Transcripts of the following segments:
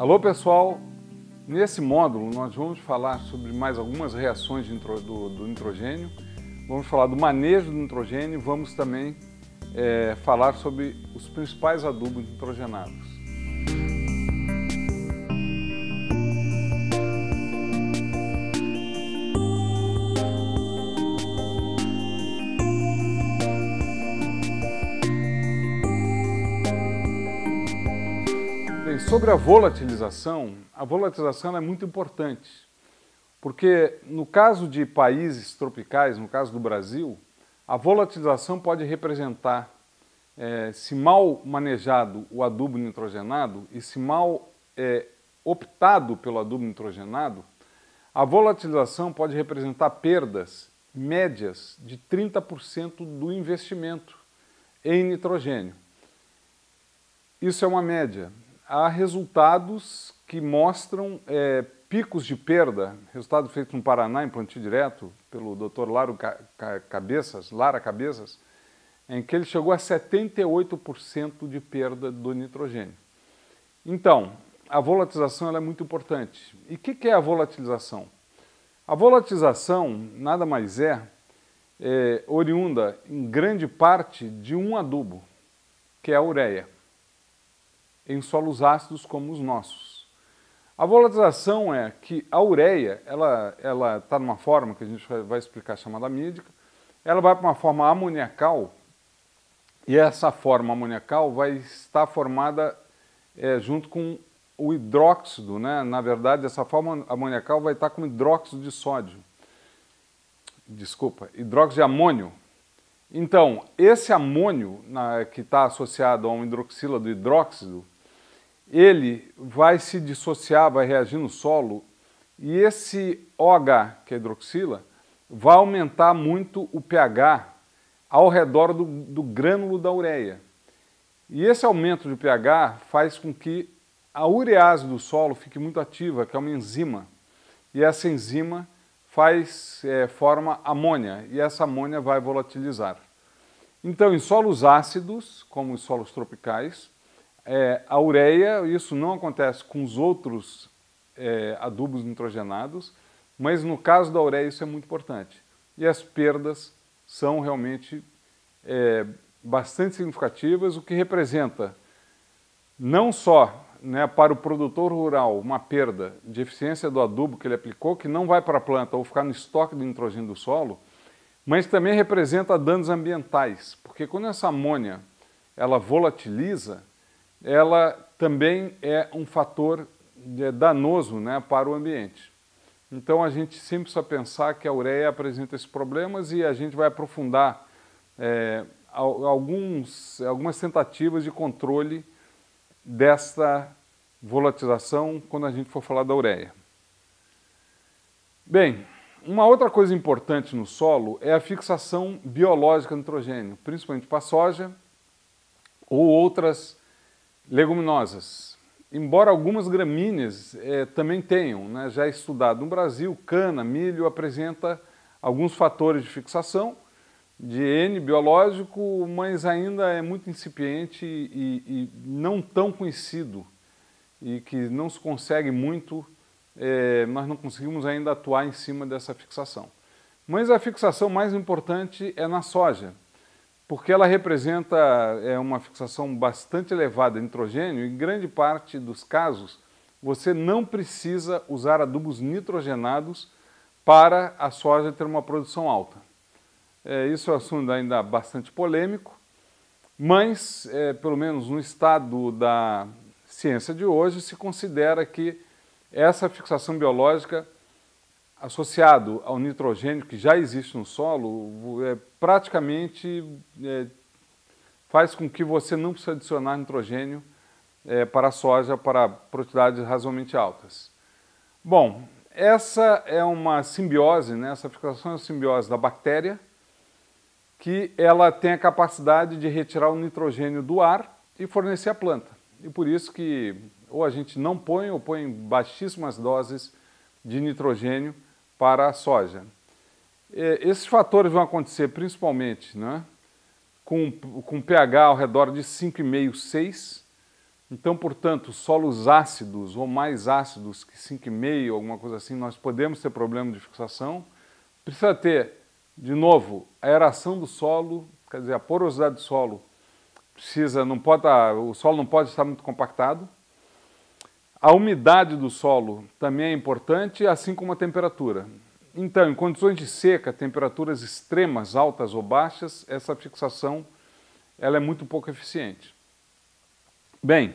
Alô pessoal, nesse módulo nós vamos falar sobre mais algumas reações do nitrogênio, vamos falar do manejo do nitrogênio, vamos também falar sobre os principais adubos nitrogenados. Sobre a volatilização é muito importante, porque no caso de países tropicais, no caso do Brasil, a volatilização pode representar, se mal manejado o adubo nitrogenado e se mal optado pelo adubo nitrogenado, a volatilização pode representar perdas médias de 30% do investimento em nitrogênio. Isso é uma média. Há resultados que mostram picos de perda, resultado feito no Paraná, em plantio direto, pelo Dr. Lara Cabeças, em que ele chegou a 78% de perda do nitrogênio. Então, a volatilização ela é muito importante. E o que é a volatilização? A volatilização nada mais é oriunda, em grande parte, de um adubo, que é a ureia, em solos ácidos como os nossos. A volatilização é que a ureia, ela está numa forma que a gente vai explicar chamada mídica, ela vai para uma forma amoniacal e essa forma amoniacal vai estar formada junto com o hidróxido, né? Na verdade, essa forma amoniacal vai estar com hidróxido de sódio. Desculpa, hidróxido de amônio. Então, esse amônio que está associado a uma hidroxila do hidróxido, ele vai se dissociar, vai reagir no solo e esse OH, que é a hidroxila, vai aumentar muito o pH ao redor do grânulo da ureia. E esse aumento de pH faz com que a urease do solo fique muito ativa, que é uma enzima. E essa enzima forma amônia e essa amônia vai volatilizar. Então, em solos ácidos, como os solos tropicais, a ureia, isso não acontece com os outros adubos nitrogenados, mas no caso da ureia isso é muito importante. E as perdas são realmente bastante significativas, o que representa não só para o produtor rural uma perda de eficiência do adubo que ele aplicou, que não vai para a planta ou ficar no estoque de nitrogênio do solo, mas também representa danos ambientais, porque quando essa amônia ela volatiliza, ela também é um fator danoso para o ambiente. Então a gente sempre precisa pensar que a ureia apresenta esses problemas e a gente vai aprofundar algumas tentativas de controle desta volatilização quando a gente for falar da ureia. Bem, uma outra coisa importante no solo é a fixação biológica do nitrogênio, principalmente para a soja ou outras leguminosas, embora algumas gramíneas também tenham, já é estudado no Brasil, cana, milho apresenta alguns fatores de fixação de N biológico, mas ainda é muito incipiente e não tão conhecido e que não se consegue muito, nós não conseguimos ainda atuar em cima dessa fixação. Mas a fixação mais importante é na soja, porque ela representa uma fixação bastante elevada de nitrogênio e em grande parte dos casos você não precisa usar adubos nitrogenados para a soja ter uma produção alta. Isso é um assunto ainda bastante polêmico, mas pelo menos no estado da ciência de hoje se considera que essa fixação biológica associado ao nitrogênio que já existe no solo, praticamente faz com que você não precise adicionar nitrogênio para a soja para produtividades razoavelmente altas. Bom, essa é uma simbiose, essa fixação é uma simbiose da bactéria, que ela tem a capacidade de retirar o nitrogênio do ar e fornecer à planta. E por isso que ou a gente não põe ou põe baixíssimas doses de nitrogênio para a soja. Esses fatores vão acontecer principalmente com pH ao redor de 5,5, 6, Então, portanto, solos ácidos ou mais ácidos que 5,5, alguma coisa assim, nós podemos ter problema de fixação. Precisa ter, de novo, a aeração do solo, quer dizer, a porosidade do solo o solo não pode estar muito compactado. A umidade do solo também é importante, assim como a temperatura. Então, em condições de seca, temperaturas extremas, altas ou baixas, essa fixação ela é muito pouco eficiente. Bem,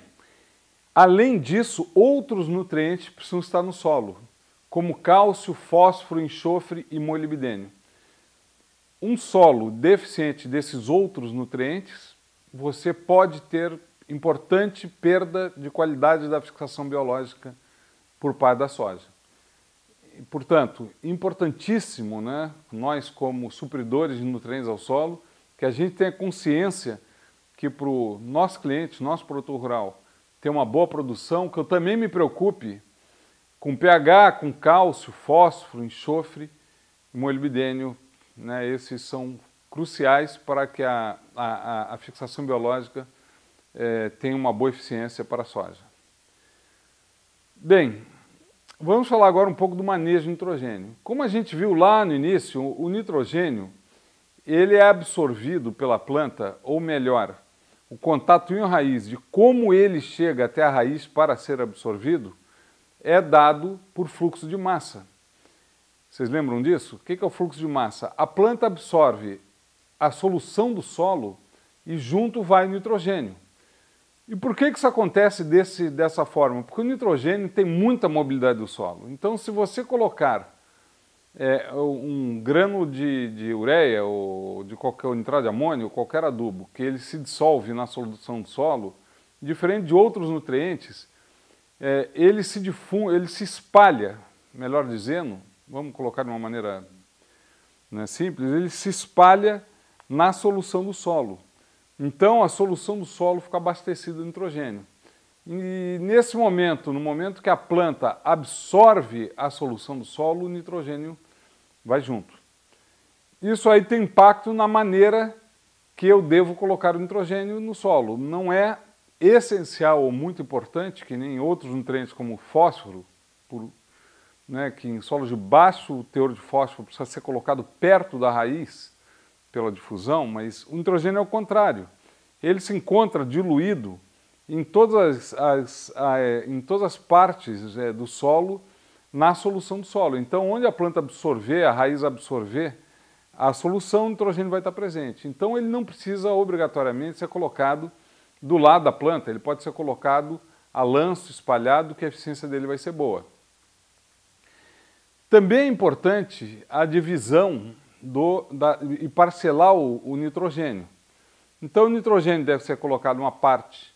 além disso, outros nutrientes precisam estar no solo, como cálcio, fósforo, enxofre e molibdênio. Um solo deficiente desses outros nutrientes, você pode ter importante perda de qualidade da fixação biológica por parte da soja. Portanto, importantíssimo, né, nós como supridores de nutrientes ao solo, que a gente tenha consciência que para o nosso cliente, nosso produtor rural, ter uma boa produção, que eu também me preocupe com pH, com cálcio, fósforo, enxofre e molibdênio, né, esses são cruciais para que a fixação biológica tenha uma boa eficiência para a soja. Bem, vamos falar agora um pouco do manejo de nitrogênio. Como a gente viu lá no início, o nitrogênio ele é absorvido pela planta, ou melhor, o contato íon-raiz de como ele chega até a raiz para ser absorvido é dado por fluxo de massa. Vocês lembram disso? O que é o fluxo de massa? A planta absorve a solução do solo e junto vai o nitrogênio. E por que isso acontece dessa forma? Porque o nitrogênio tem muita mobilidade do solo. Então, se você colocar um grano de ureia ou de qualquer nitrato de amônio ou qualquer adubo que ele se dissolve na solução do solo, diferente de outros nutrientes, ele se difunde, ele se espalha, melhor dizendo, vamos colocar de uma maneira, né, simples, ele se espalha na solução do solo. Então a solução do solo fica abastecida de nitrogênio. E nesse momento, no momento que a planta absorve a solução do solo, o nitrogênio vai junto. Isso aí tem impacto na maneira que eu devo colocar o nitrogênio no solo. Não é essencial ou muito importante, que nem outros nutrientes como o fósforo, que em solos de baixo teor de fósforo precisa ser colocado perto da raiz pela difusão, mas o nitrogênio é o contrário. Ele se encontra diluído em todas as partes do solo, na solução do solo. Então, onde a planta absorver, a raiz absorver a solução, o nitrogênio vai estar presente. Então, ele não precisa obrigatoriamente ser colocado do lado da planta, ele pode ser colocado a lanço, espalhado, que a eficiência dele vai ser boa. Também é importante a divisão e parcelar o nitrogênio. Então, o nitrogênio deve ser colocado uma parte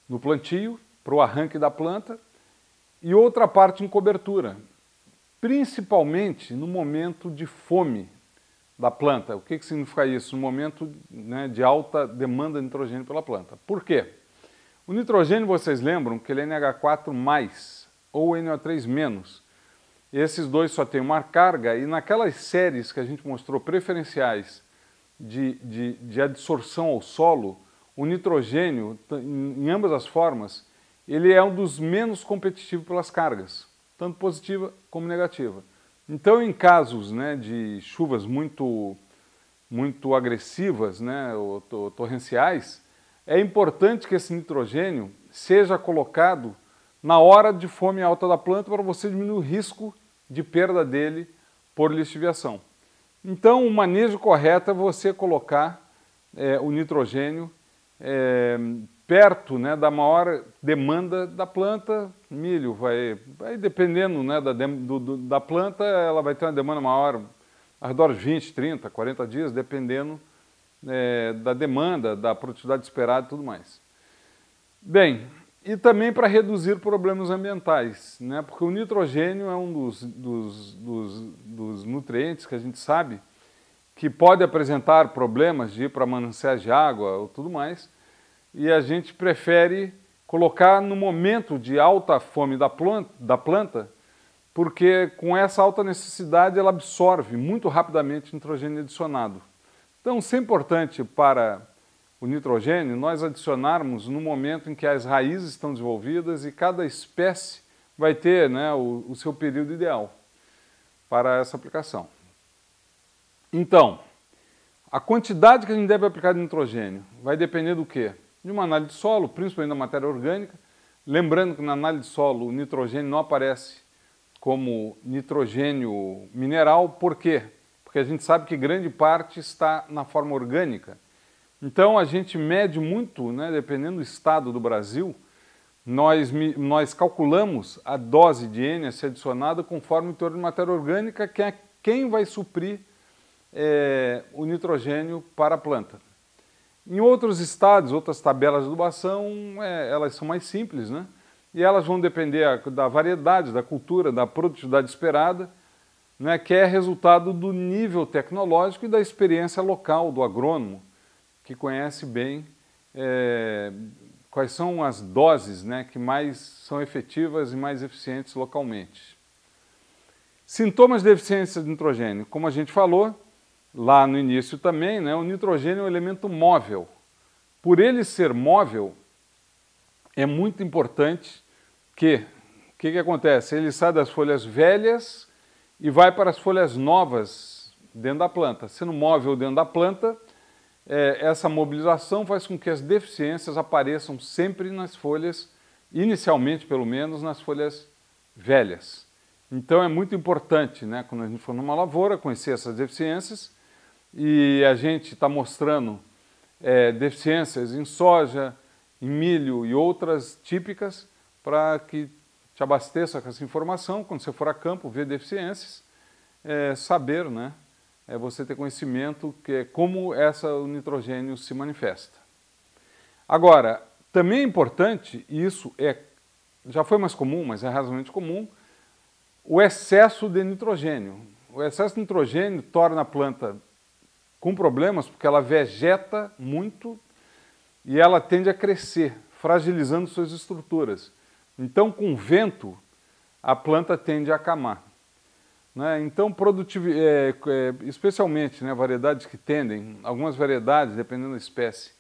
no plantio, para o arranque da planta, e outra parte em cobertura, principalmente no momento de fome da planta. O que significa isso? No momento, né, de alta demanda de nitrogênio pela planta. Por quê? O nitrogênio, vocês lembram que ele é NH4+, ou NO3-. Esses dois só têm uma carga, e naquelas séries que a gente mostrou preferenciais de adsorção ao solo, o nitrogênio, em ambas as formas, ele é um dos menos competitivos pelas cargas, tanto positiva como negativa. Então, em casos, né, de chuvas muito agressivas, né, ou torrenciais, é importante que esse nitrogênio seja colocado na hora de fome alta da planta para você diminuir o risco de perda dele por lixiviação. Então, o manejo correto é você colocar o nitrogênio perto, né, da maior demanda da planta. Milho vai dependendo, né, da planta, ela vai ter uma demanda maior, ao redor de 20, 30, 40 dias, dependendo da demanda, da produtividade esperada e tudo mais. Bem, e também para reduzir problemas ambientais, né, porque o nitrogênio é um dos nutrientes que a gente sabe que pode apresentar problemas de ir para mananciais de água ou tudo mais, e a gente prefere colocar no momento de alta fome da planta, porque com essa alta necessidade ela absorve muito rapidamente nitrogênio adicionado. Então, isso é importante para o nitrogênio, nós adicionarmos no momento em que as raízes estão desenvolvidas e cada espécie vai ter, né, o seu período ideal para essa aplicação. Então, a quantidade que a gente deve aplicar de nitrogênio vai depender do quê? De uma análise de solo, principalmente da matéria orgânica. Lembrando que na análise de solo o nitrogênio não aparece como nitrogênio mineral. Por quê? Porque a gente sabe que grande parte está na forma orgânica. Então a gente mede muito, né, dependendo do estado do Brasil, nós calculamos a dose de N a ser adicionada conforme o teor de matéria orgânica, que é quem vai suprir o nitrogênio para a planta. Em outros estados, outras tabelas de adubação, elas são mais simples, né? E elas vão depender da variedade, da cultura, da produtividade esperada, né, que é resultado do nível tecnológico e da experiência local do agrônomo, que conhece bem quais são as doses, né, que mais são efetivas e mais eficientes localmente. Sintomas de deficiência de nitrogênio. Como a gente falou lá no início também, né, o nitrogênio é um elemento móvel. Por ele ser móvel, é muito importante que o que acontece? Ele sai das folhas velhas e vai para as folhas novas dentro da planta. Sendo móvel dentro da planta, essa mobilização faz com que as deficiências apareçam sempre nas folhas, inicialmente pelo menos, nas folhas velhas. Então é muito importante, né, quando a gente for numa lavoura, conhecer essas deficiências, e a gente está mostrando deficiências em soja, em milho e outras típicas, para que te abasteça com essa informação, quando você for a campo, ver deficiências, saber, né, você ter conhecimento que como o nitrogênio se manifesta. Agora, também é importante, e isso já foi mais comum, mas é razoavelmente comum, o excesso de nitrogênio. O excesso de nitrogênio torna a planta com problemas, porque ela vegeta muito e ela tende a crescer, fragilizando suas estruturas. Então, com vento, a planta tende a acamar. Né? Então, especialmente, né, variedades que algumas variedades, dependendo da espécie,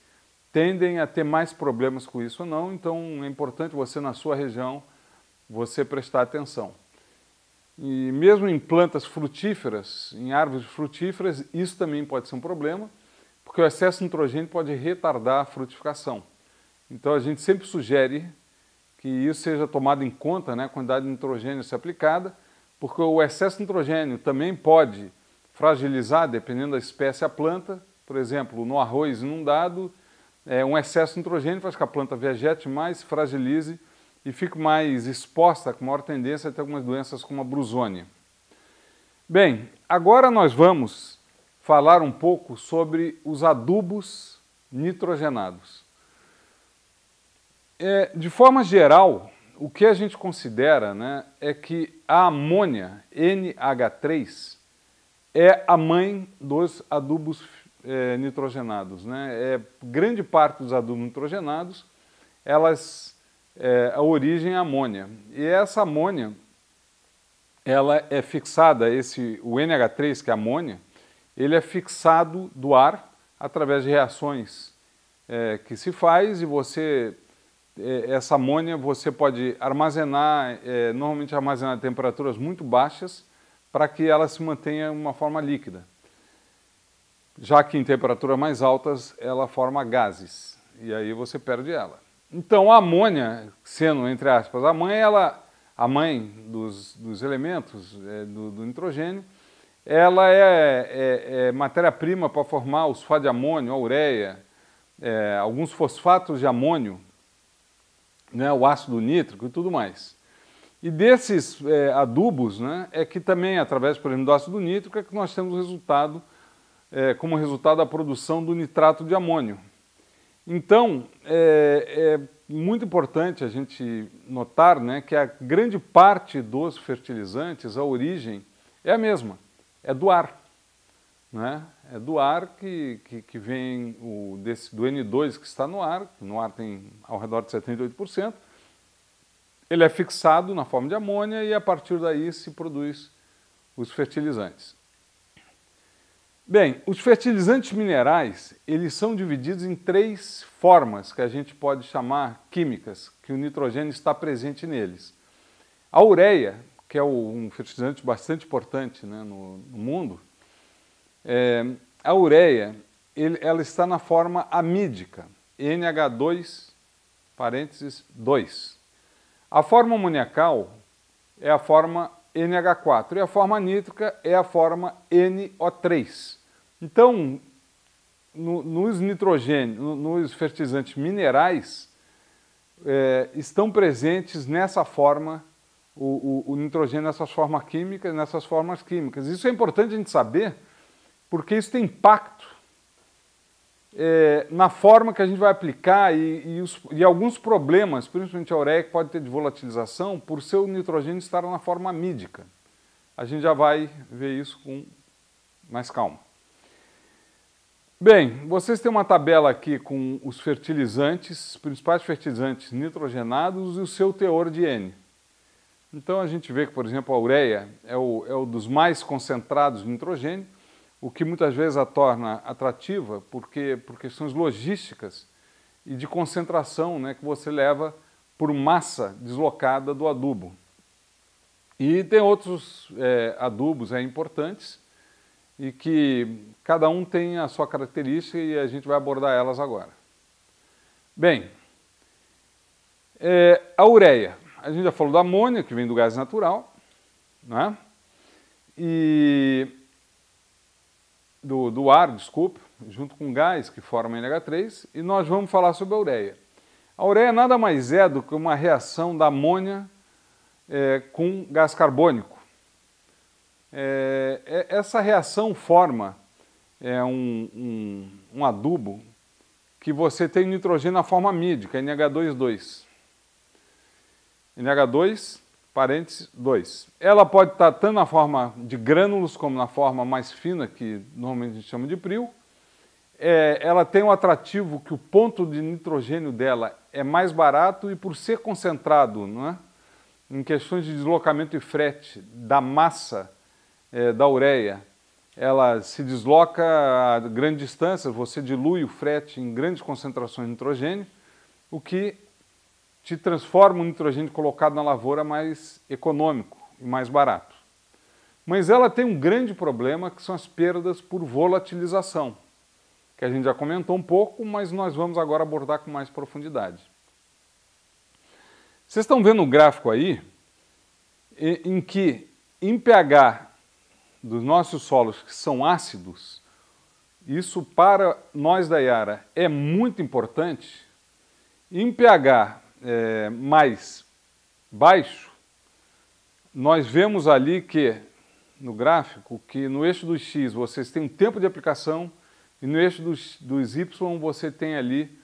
tendem a ter mais problemas com isso ou não, então é importante você, na sua região, você prestar atenção. E mesmo em plantas frutíferas, em árvores frutíferas, isso também pode ser um problema, porque o excesso de nitrogênio pode retardar a frutificação. Então a gente sempre sugere que isso seja tomado em conta, né, a quantidade de nitrogênio a ser aplicada, porque o excesso de nitrogênio também pode fragilizar, dependendo da espécie, a planta. Por exemplo, no arroz inundado, um excesso de nitrogênio faz com que a planta vegete mais, fragilize e fique mais exposta, com maior tendência a ter algumas doenças como a brusônia. Bem, agora nós vamos falar um pouco sobre os adubos nitrogenados. De forma geral, o que a gente considera, né, é que a amônia, NH3, é a mãe dos adubos nitrogenados. Né? Grande parte dos adubos nitrogenados, a origem é amônia. E essa amônia, ela é fixada, o NH3, que é a amônia, ele é fixado do ar através de reações que se faz, e essa amônia você pode armazenar, normalmente armazenar a temperaturas muito baixas, para que ela se mantenha uma forma líquida. Já que em temperaturas mais altas ela forma gases, e aí você perde ela. Então a amônia, sendo, entre aspas, a mãe dos elementos do nitrogênio, ela é matéria-prima para formar o sulfato de amônio, a ureia, alguns fosfatos de amônio, né, o ácido nítrico e tudo mais. E desses adubos, né, é que também, através, por exemplo, do ácido nítrico, é que nós temos o resultado, como resultado da produção do nitrato de amônio. Então, é muito importante a gente notar, né, que a grande parte dos fertilizantes, a origem é a mesma, é do ar. Né? É do ar que vem do N2 que está no ar tem ao redor de 78%, ele é fixado na forma de amônia e a partir daí se produz os fertilizantes. Bem, os fertilizantes minerais, eles são divididos em 3 formas que a gente pode chamar químicas, que o nitrogênio está presente neles. A ureia, que é um fertilizante bastante importante, né, no mundo, a ureia, ela está na forma amídica, NH2, parênteses, 2. A forma amoniacal é a forma NH4 e a forma nítrica é a forma NO3. Então, nos fertilizantes minerais, estão presentes nessa forma, o nitrogênio nessas formas químicas. Isso é importante a gente saber, porque isso tem impacto na forma que a gente vai aplicar e alguns problemas, principalmente a ureia, que pode ter de volatilização, por seu nitrogênio estar na forma amídica. A gente já vai ver isso com mais calma. Bem, vocês têm uma tabela aqui com os fertilizantes, principais fertilizantes nitrogenados e o seu teor de N. Então a gente vê que, por exemplo, a ureia é o dos mais concentrados de nitrogênio, o que muitas vezes a torna atrativa por questões logísticas e de concentração, né, que você leva por massa deslocada do adubo. E tem outros adubos importantes e que cada um tem a sua característica e a gente vai abordar elas agora. Bem, a ureia, a gente já falou da amônia, que vem do gás natural, né? E do ar, desculpa, junto com gás que forma NH3, e nós vamos falar sobre a ureia. A ureia nada mais é do que uma reação da amônia com gás carbônico. Essa reação forma um adubo que você tem nitrogênio na forma amídica, NH2,2. NH2, parênteses, 2. Ela pode estar tanto na forma de grânulos como na forma mais fina, que normalmente a gente chama de prio. Ela tem um atrativo que o ponto de nitrogênio dela é mais barato e por ser concentrado, não é? Em questões de deslocamento e frete da massa da ureia, ela se desloca a grande distância, você dilui o frete em grandes concentrações de nitrogênio, o que te transforma o nitrogênio colocado na lavoura mais econômico e mais barato. Mas ela tem um grande problema, que são as perdas por volatilização, que a gente já comentou um pouco, mas nós vamos agora abordar com mais profundidade. Vocês estão vendo o gráfico aí, em que em pH dos nossos solos que são ácidos, isso para nós da Yara é muito importante. Em pH mais baixo, nós vemos ali que, no gráfico, que no eixo dos X vocês têm um tempo de aplicação e no eixo dos Y você tem ali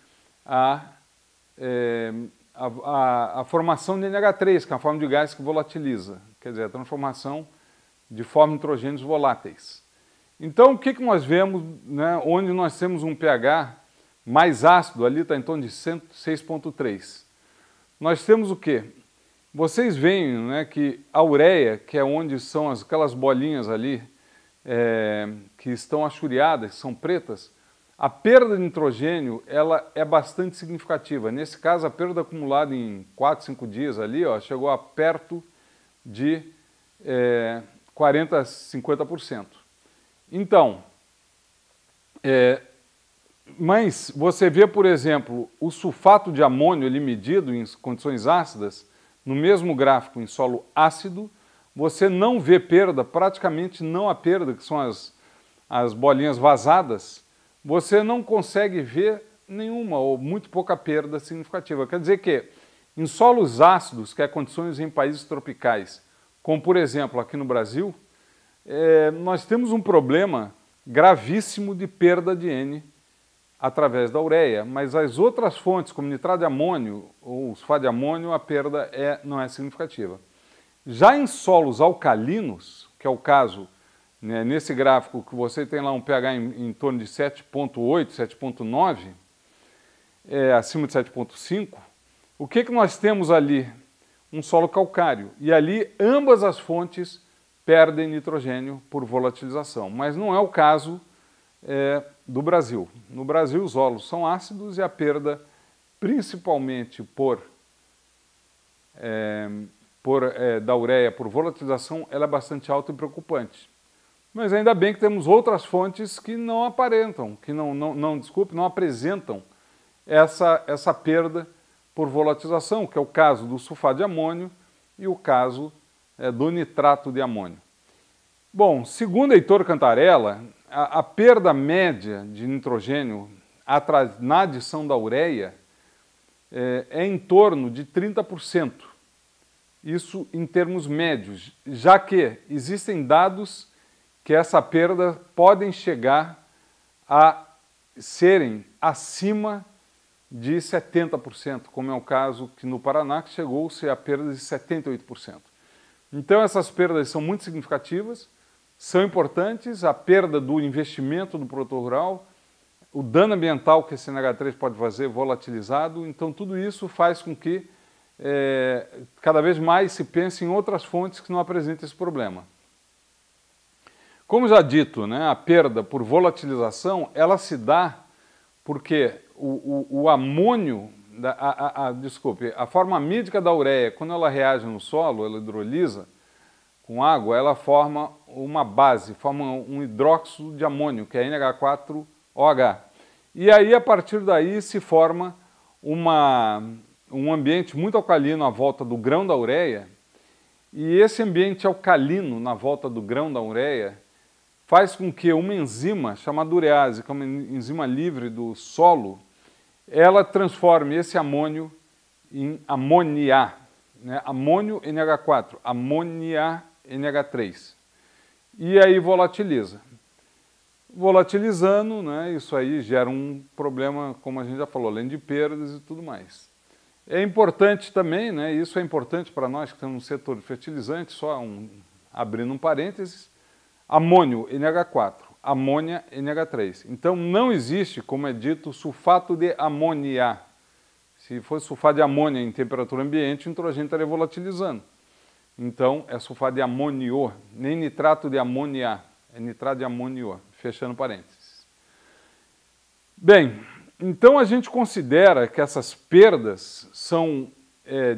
a formação de NH3, que é a forma de gás que volatiliza, quer dizer, a transformação de forma de nitrogênios voláteis. Então, o que nós vemos, né, onde nós temos um pH mais ácido, ali está em torno de 6,3. Nós temos o quê? Vocês veem, né, que a ureia, que é onde são aquelas bolinhas ali, que estão achuriadas, são pretas, a perda de nitrogênio ela é bastante significativa. Nesse caso, a perda acumulada em 4, 5 dias ali, ó, chegou a perto de 40% a 50%. Então, mas você vê, por exemplo, o sulfato de amônio ali medido em condições ácidas, no mesmo gráfico em solo ácido, você não vê perda, praticamente não há perda, que são as bolinhas vazadas, você não consegue ver nenhuma ou muito pouca perda significativa. Quer dizer que em solos ácidos, que é condições em países tropicais, como por exemplo aqui no Brasil, nós temos um problema gravíssimo de perda de N através da ureia, mas as outras fontes, como nitrato de amônio ou sulfato de amônio, a perda não é significativa. Já em solos alcalinos, que é o caso, né, nesse gráfico que você tem lá um pH em torno de 7,8, 7,9, acima de 7,5, o que nós temos ali? Um solo calcário. E ali ambas as fontes perdem nitrogênio por volatilização. Mas não é o caso do Brasil. No Brasil, os solos são ácidos e a perda, principalmente da ureia por volatilização, ela é bastante alta e preocupante. Mas ainda bem que temos outras fontes que não aparentam, que não apresentam essa perda por volatilização, que é o caso do sulfato de amônio e o caso do nitrato de amônio. Bom, segundo Heitor Cantarella, a perda média de nitrogênio na adição da ureia é em torno de 30%. Isso em termos médios, já que existem dados que essa perda podem chegar a serem acima de 70%, como é o caso que no Paraná que chegou-se a perda de 78%. Então essas perdas são muito significativas, são importantes, a perda do investimento do produtor rural, o dano ambiental que esse NH3 pode fazer volatilizado, então tudo isso faz com que cada vez mais se pense em outras fontes que não apresentem esse problema. Como já dito, né, a perda por volatilização, ela se dá porque o amônio, a forma amídica da ureia, quando ela reage no solo, ela hidrolisa com água, ela forma uma base, forma um hidróxido de amônio, que é NH4OH. E aí, a partir daí, se forma um ambiente muito alcalino à volta do grão da ureia, e esse ambiente alcalino na volta do grão da ureia faz com que uma enzima chamada urease, que é uma enzima livre do solo, ela transforme esse amônio em amônia, né? Amônio NH4, amônia NH3. E aí volatiliza. Volatilizando, né, isso aí gera um problema, como a gente já falou, além de perdas e tudo mais. É importante também, né, isso é importante para nós que estamos no setor de fertilizantes, abrindo um parênteses, amônio NH4, amônia NH3. Então não existe, como é dito, sulfato de amônia. Se fosse sulfato de amônia em temperatura ambiente, o nitrogênio estaria volatilizando. Então é sulfato de amônio, nem nitrato de amônia, é nitrato de amônio, fechando parênteses. Bem, então a gente considera que essas perdas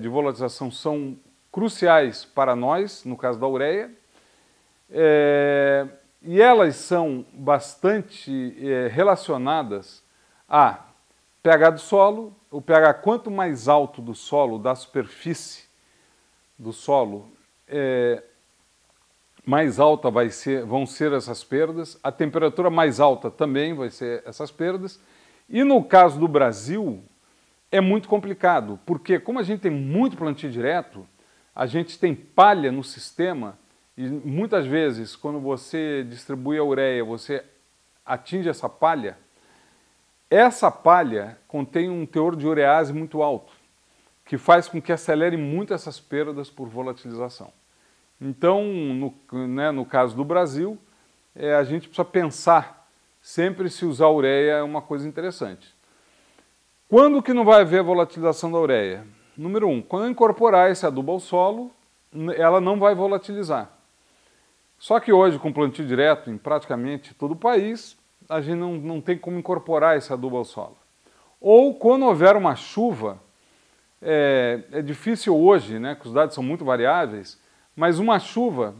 de volatilização são cruciais para nós, no caso da ureia, e elas são bastante relacionadas a pH do solo. O pH quanto mais alto do solo, da superfície do solo, mais alta vão ser essas perdas. A temperatura mais alta também vai ser essas perdas. E no caso do Brasil, é muito complicado, porque como a gente tem muito plantio direto, a gente tem palha no sistema, e muitas vezes, quando você distribui a ureia, você atinge essa palha contém um teor de urease muito alto, que faz com que acelere muito essas perdas por volatilização. Então, no caso do Brasil, a gente precisa pensar sempre se usar ureia é uma coisa interessante. Quando que não vai haver volatilização da ureia? Número 1, quando eu incorporar esse adubo ao solo, ela não vai volatilizar. Só que hoje, com plantio direto em praticamente todo o país, a gente não tem como incorporar esse adubo ao solo. Ou quando houver uma chuva, é difícil hoje, né, que os dados são muito variáveis, mas uma chuva,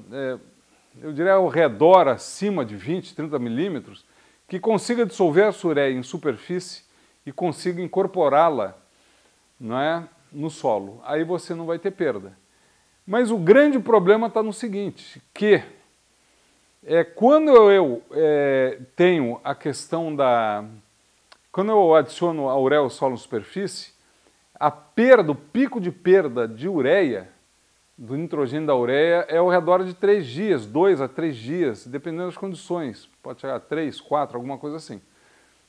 eu diria ao redor, acima de 20, 30 milímetros, que consiga dissolver a ureia em superfície e consiga incorporá-la, não é, no solo. Aí você não vai ter perda. Mas o grande problema está no seguinte, que quando eu tenho a questão quando eu adiciono a ureia ao solo em superfície, o pico de perda de ureia, do nitrogênio da ureia, é ao redor de 3 dias, 2 a 3 dias, dependendo das condições. Pode chegar a 3, 4, alguma coisa assim.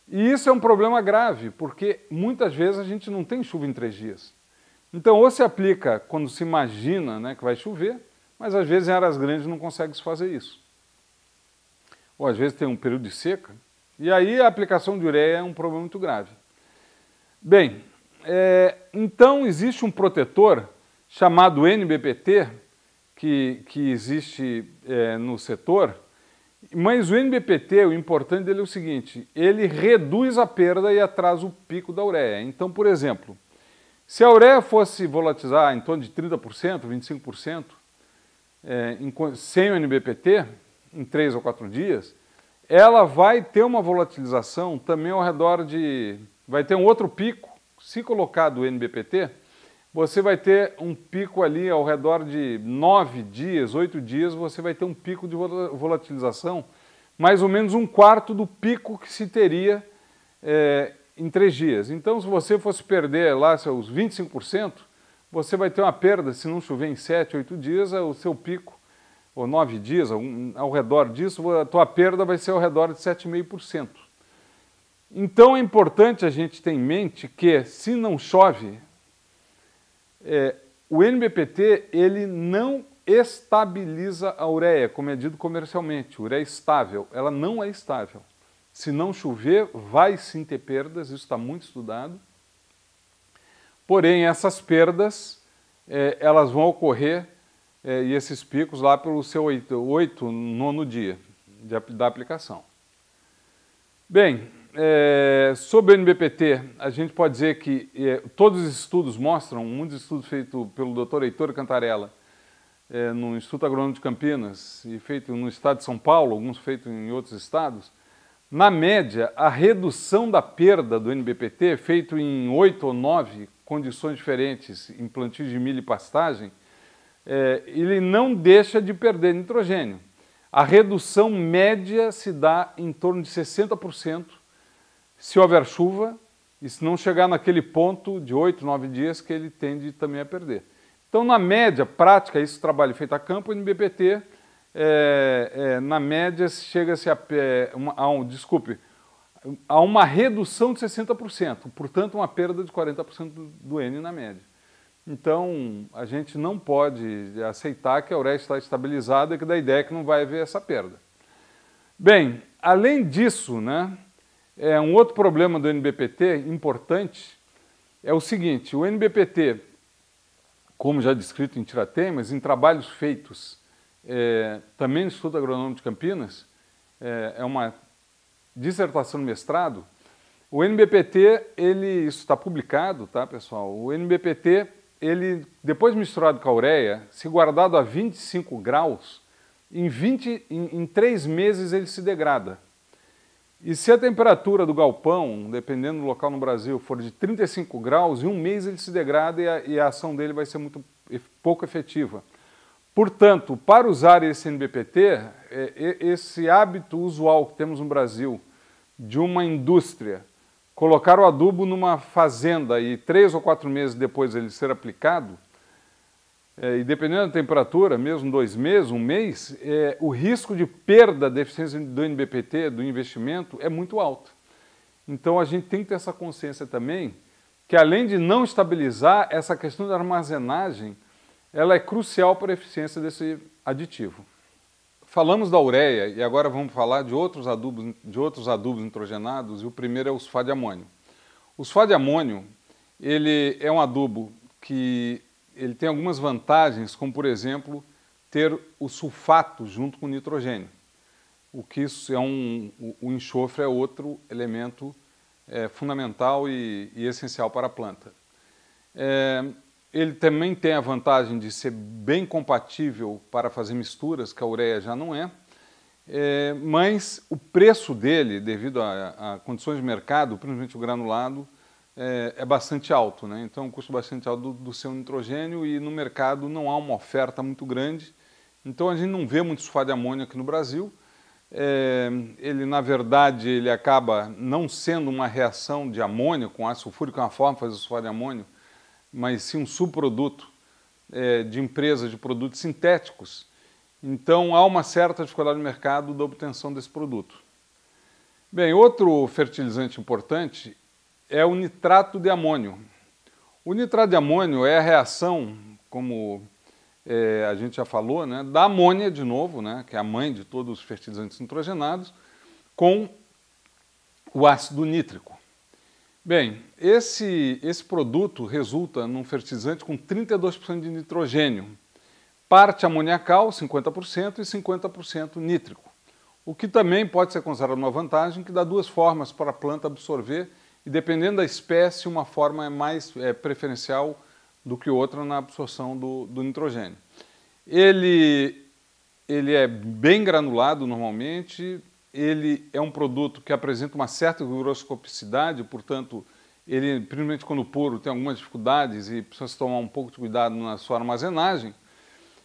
E isso é um problema grave, porque muitas vezes a gente não tem chuva em 3 dias. Então, ou se aplica quando se imagina, né, que vai chover, mas às vezes em áreas grandes não consegue se fazer isso. Ou às vezes tem um período de seca, e aí a aplicação de ureia é um problema muito grave. Bem, então existe um protetor chamado NBPT, que existe no setor, Mas o NBPT, o importante dele é o seguinte, ele reduz a perda e atrasa o pico da ureia. Então, por exemplo, se a ureia fosse volatilizar em torno de 30%, 25%, sem o NBPT, em 3 ou 4 dias, ela vai ter uma volatilização também ao redor de... vai ter um outro pico, se colocado o NBPT, você vai ter um pico ali ao redor de 9 dias, 8 dias, você vai ter um pico de volatilização, mais ou menos um quarto do pico que se teria em 3 dias. Então, se você fosse perder lá seus 25%, você vai ter uma perda, se não chover em 7, 8 dias, o seu pico, ou 9 dias, ao redor disso, a tua perda vai ser ao redor de 7,5%. Então é importante a gente ter em mente que, se não chove, o NBPT ele não estabiliza a ureia, como é dito comercialmente. A ureia é estável, ela não é estável. Se não chover, vai sim ter perdas, isso está muito estudado. Porém, essas perdas, elas vão ocorrer, e esses picos lá pelo seu 8º, 9º dia da aplicação. Bem, sobre o NBPT, a gente pode dizer que todos os estudos mostram, muitos estudos feitos pelo Dr. Heitor Cantarella, no Instituto Agronômico de Campinas, e feito no estado de São Paulo, alguns feitos em outros estados, na média, a redução da perda do NBPT, feito em 8 ou 9 condições diferentes, em plantio de milho e pastagem, ele não deixa de perder nitrogênio. A redução média se dá em torno de 60% se houver chuva e se não chegar naquele ponto de 8, 9 dias que ele tende também a perder. Então, na média prática, esse trabalho feito a campo, o NBPT, na média, chega-se a uma redução de 60%, portanto, uma perda de 40% do N na média. Então, a gente não pode aceitar que a ureia está estabilizada e que dá a ideia que não vai haver essa perda. Bem, além disso, né, um outro problema do NBPT importante é o seguinte, o NBPT, como já descrito em Tiratema, em trabalhos feitos também no Instituto Agronômico de Campinas, é uma dissertação de mestrado, o NBPT, isso está publicado, tá, pessoal? O NBPT, depois misturado com a ureia, se guardado a 25 graus, em 3 meses ele se degrada. E se a temperatura do galpão, dependendo do local no Brasil, for de 35 graus, em 1 mês ele se degrada e a ação dele vai ser muito pouco efetiva. Portanto, para usar esse NBPT, esse hábito usual que temos no Brasil de uma indústria colocar o adubo numa fazenda e 3 ou 4 meses depois ele ser aplicado, e dependendo da temperatura, mesmo 2 meses, 1 mês, o risco de perda da eficiência do NBPT, do investimento, é muito alto. Então a gente tem que ter essa consciência também, que além de não estabilizar, essa questão da armazenagem, ela é crucial para a eficiência desse aditivo. Falamos da ureia e agora vamos falar de outros adubos nitrogenados, e o primeiro é o sulfato de amônio. O sulfato de amônio, ele é um adubo que ele tem algumas vantagens, como por exemplo, ter o sulfato junto com o nitrogênio. O que isso o enxofre é outro elemento fundamental e essencial para a planta. Ele também tem a vantagem de ser bem compatível para fazer misturas, que a ureia já não é, mas o preço dele, devido a condições de mercado, principalmente o granulado, é bastante alto, né? Então é um custo bastante alto do seu nitrogênio e no mercado não há uma oferta muito grande, então a gente não vê muito sulfato de amônio aqui no Brasil. Ele, na verdade, ele acaba não sendo uma reação de amônio com ácido sulfúrico, é uma forma de fazer sulfato de amônio, mas sim um subproduto de empresas de produtos sintéticos. Então há uma certa dificuldade no mercado da obtenção desse produto. Bem, outro fertilizante importante é o nitrato de amônio. O nitrato de amônio é a reação, como a gente já falou, né, da amônia, de novo, né, que é a mãe de todos os fertilizantes nitrogenados, com o ácido nítrico. Bem, esse produto resulta num fertilizante com 32% de nitrogênio, parte amoniacal, 50%, e 50% nítrico. o que também pode ser considerado uma vantagem, que dá duas formas para a planta absorver, e dependendo da espécie, uma forma é mais preferencial do que outra na absorção do nitrogênio. Ele é bem granulado normalmente, ele é um produto que apresenta uma certa higroscopicidade, portanto, ele, principalmente quando puro, tem algumas dificuldades e precisa se tomar um pouco de cuidado na sua armazenagem.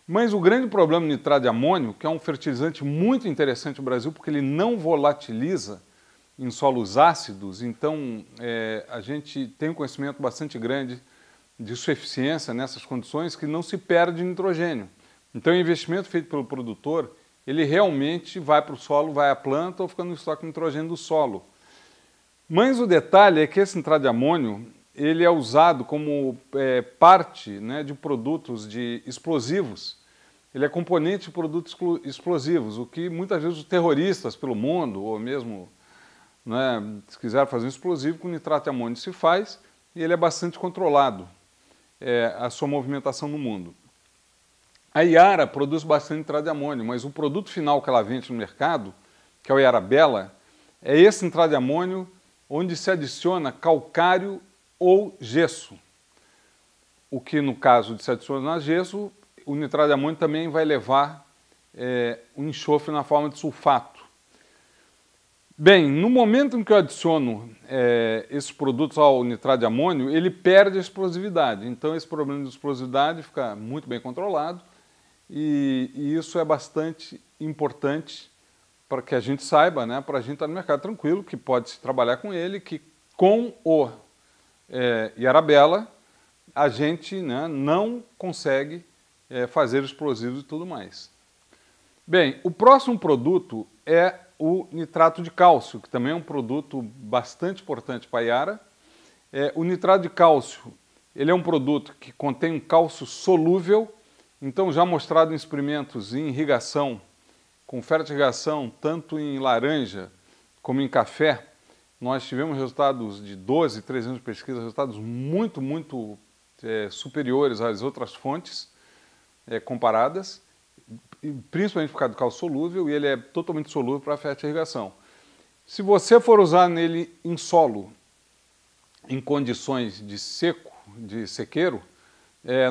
Mas o grande problema do nitrato de amônio, que é um fertilizante muito interessante no Brasil, porque ele não volatiliza em solos ácidos, então a gente tem um conhecimento bastante grande de sua eficiência nessas condições, que não se perde nitrogênio. Então o investimento feito pelo produtor, ele realmente vai para o solo, vai à planta ou fica no estoque de nitrogênio do solo. Mas o detalhe é que esse nitrato de amônio, ele é usado como parte, né, de produtos de explosivos. Ele é componente de produtos explosivos, o que muitas vezes os terroristas pelo mundo, ou mesmo, né, se quiser fazer um explosivo, com nitrato de amônio se faz, e ele é bastante controlado, a sua movimentação no mundo. A Yara produz bastante nitrato de amônio, mas o produto final que ela vende no mercado, que é o Yara Bela, é esse nitrato de amônio onde se adiciona calcário ou gesso. O que, no caso de se adicionar gesso, o nitrato de amônio também vai levar o enxofre na forma de sulfato. Bem, no momento em que eu adiciono esses produtos ao nitrato de amônio, ele perde a explosividade. Então, esse problema de explosividade fica muito bem controlado e isso é bastante importante para que a gente saiba, né, para a gente estar no mercado tranquilo, que pode-se trabalhar com ele, que com o Yara Bela a gente, né, não consegue fazer explosivos e tudo mais. Bem, o próximo produto é o nitrato de cálcio, que também é um produto bastante importante para a Yara. O nitrato de cálcio, ele é um produto que contém um cálcio solúvel, então já mostrado em experimentos em irrigação, com fertirrigação, tanto em laranja como em café, nós tivemos resultados de 12, 13 anos de pesquisa, resultados muito, muito superiores às outras fontes comparadas, principalmente por causa do cálcio solúvel, e ele é totalmente solúvel para a fertirrigação. Se você for usar nele em solo, em condições de seco, de sequeiro,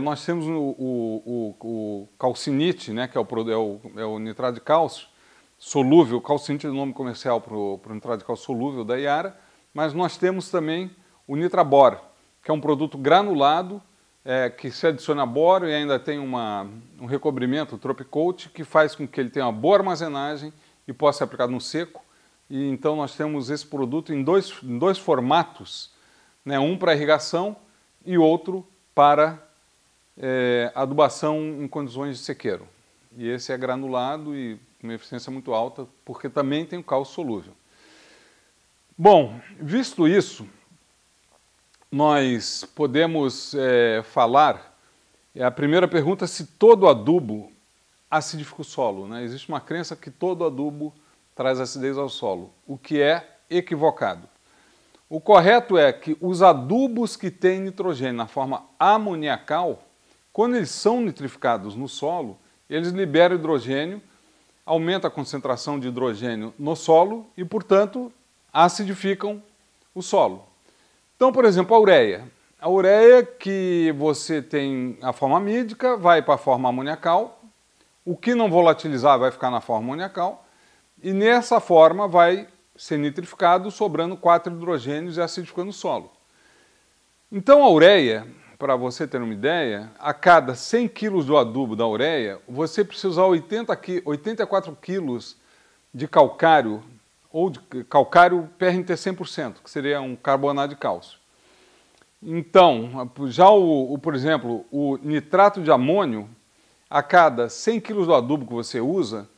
nós temos o calcinite, né, que é o nitrato de cálcio solúvel. Calcinite é o nome comercial para o nitrato de cálcio solúvel da Yara, mas nós temos também o Nitrabor, que é um produto granulado, que se adiciona a boro e ainda tem um recobrimento, o Tropicoat, que faz com que ele tenha uma boa armazenagem e possa ser aplicado no seco. E então nós temos esse produto em dois formatos, né, um para irrigação e outro para adubação em condições de sequeiro. E esse é granulado e com uma eficiência muito alta, porque também tem o cálcio solúvel. Bom, visto isso, nós podemos falar, a primeira pergunta é se todo adubo acidifica o solo, né? Existe uma crença que todo adubo traz acidez ao solo, o que é equivocado. O correto é que os adubos que têm nitrogênio na forma amoniacal, quando eles são nitrificados no solo, eles liberam hidrogênio, aumenta a concentração de hidrogênio no solo e, portanto, acidificam o solo. Então, por exemplo, a ureia. A ureia que você tem a forma amídica vai para a forma amoniacal, o que não volatilizar vai ficar na forma amoniacal, e nessa forma vai ser nitrificado, sobrando 4 hidrogênios e acidificando o solo. Então a ureia, para você ter uma ideia, a cada 100 kg do adubo da ureia, você precisa usar 84 kg de calcário, ou de calcário PRT 100%, que seria um carbonato de cálcio. Então, já por exemplo, o nitrato de amônio, a cada 100 kg do adubo que você usa,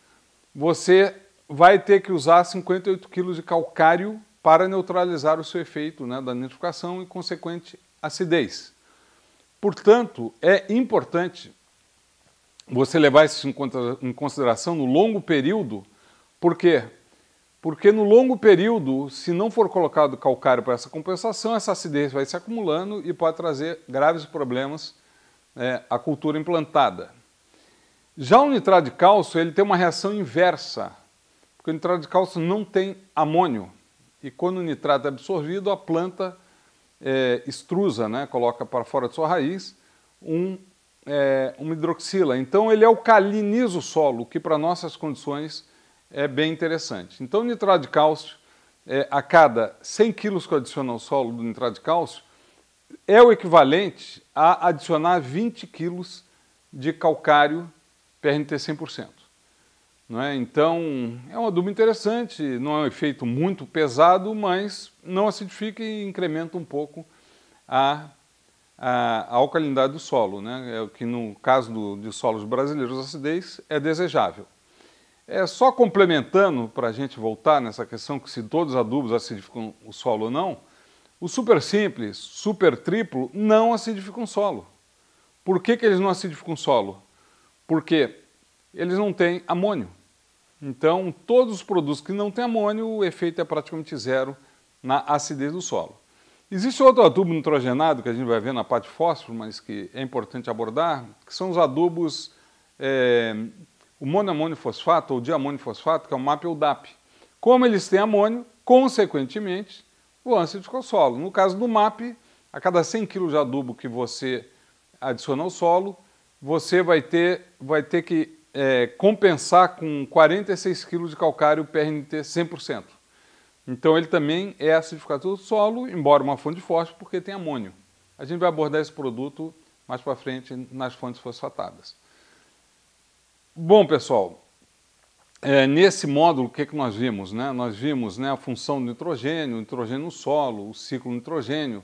você vai ter que usar 58 kg de calcário para neutralizar o seu efeito, né, da nitrificação e consequente acidez. Portanto, é importante você levar isso em consideração no longo período. Por quê? Porque no longo período, se não for colocado calcário para essa compensação, essa acidez vai se acumulando e pode trazer graves problemas à cultura implantada. Já o nitrato de cálcio, ele tem uma reação inversa, porque Porque o nitrato de cálcio não tem amônio. E quando o nitrato é absorvido, a planta extrusa, né, coloca para fora de sua raiz uma hidroxila. Então ele alcaliniza o solo, o que para nossas condições é bem interessante. Então o nitrato de cálcio, a cada 100 quilos que eu adiciono ao solo do nitrato de cálcio, é o equivalente a adicionar 20 quilos de calcário PRNT 100%. Não é? Então, é um adubo interessante, não é um efeito muito pesado, mas não acidifica e incrementa um pouco a alcalinidade do solo, né? É o que no caso de solos brasileiros, a acidez é desejável. Só complementando, para a gente voltar nessa questão que se todos os adubos acidificam o solo ou não, o super simples, super triplo não acidificam o solo. Por que eles não acidificam o solo? Porque eles não têm amônio. Então, todos os produtos que não têm amônio, o efeito é praticamente zero na acidez do solo. Existe outro adubo nitrogenado que a gente vai ver na parte de fósforo, mas que é importante abordar, que são os adubos, o monoamônio fosfato ou diamônio fosfato, que é o MAP ou DAP. Como eles têm amônio, consequentemente, vão acidificar o solo. No caso do MAP, a cada 100 kg de adubo que você adiciona ao solo, você vai ter que compensar com 46 kg de calcário PRNT 100%. Então ele também é acidificador do solo, embora uma fonte de fósforo, porque tem amônio. A gente vai abordar esse produto mais para frente nas fontes fosfatadas. Bom, pessoal, nesse módulo o que nós vimos? Né? Nós vimos, né, a função do nitrogênio, o nitrogênio no solo, o ciclo do nitrogênio,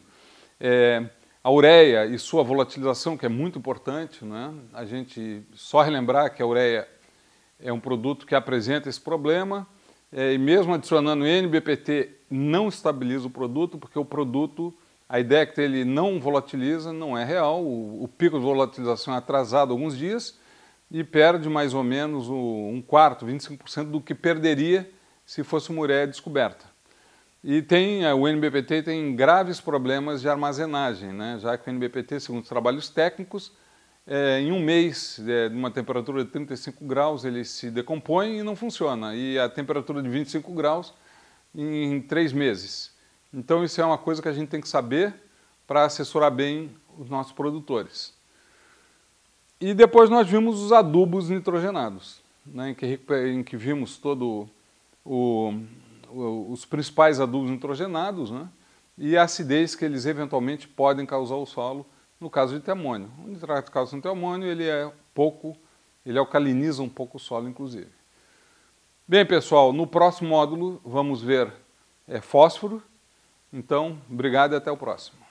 a ureia e sua volatilização, que é muito importante, né? A gente só relembrar que a ureia é um produto que apresenta esse problema, e mesmo adicionando NBPT não estabiliza o produto, porque o produto, a ideia é que ele não volatiliza, não é real, o pico de volatilização é atrasado alguns dias e perde mais ou menos um quarto, 25% do que perderia se fosse uma ureia descoberta. E o NBPT tem graves problemas de armazenagem, né? Já que o NBPT, segundo os trabalhos técnicos, em um mês, numa temperatura de 35 graus, ele se decompõe e não funciona. E a temperatura de 25 graus em 3 meses. Então isso é uma coisa que a gente tem que saber para assessorar bem os nossos produtores. E depois nós vimos os adubos nitrogenados, né? em que vimos todo os principais adubos nitrogenados, né? E a acidez que eles eventualmente podem causar ao solo, no caso de ter amônio. O nitrato de cálcio não tem amônio, ele alcaliniza um pouco o solo, inclusive. Bem, pessoal, no próximo módulo vamos ver fósforo. Então, obrigado e até o próximo.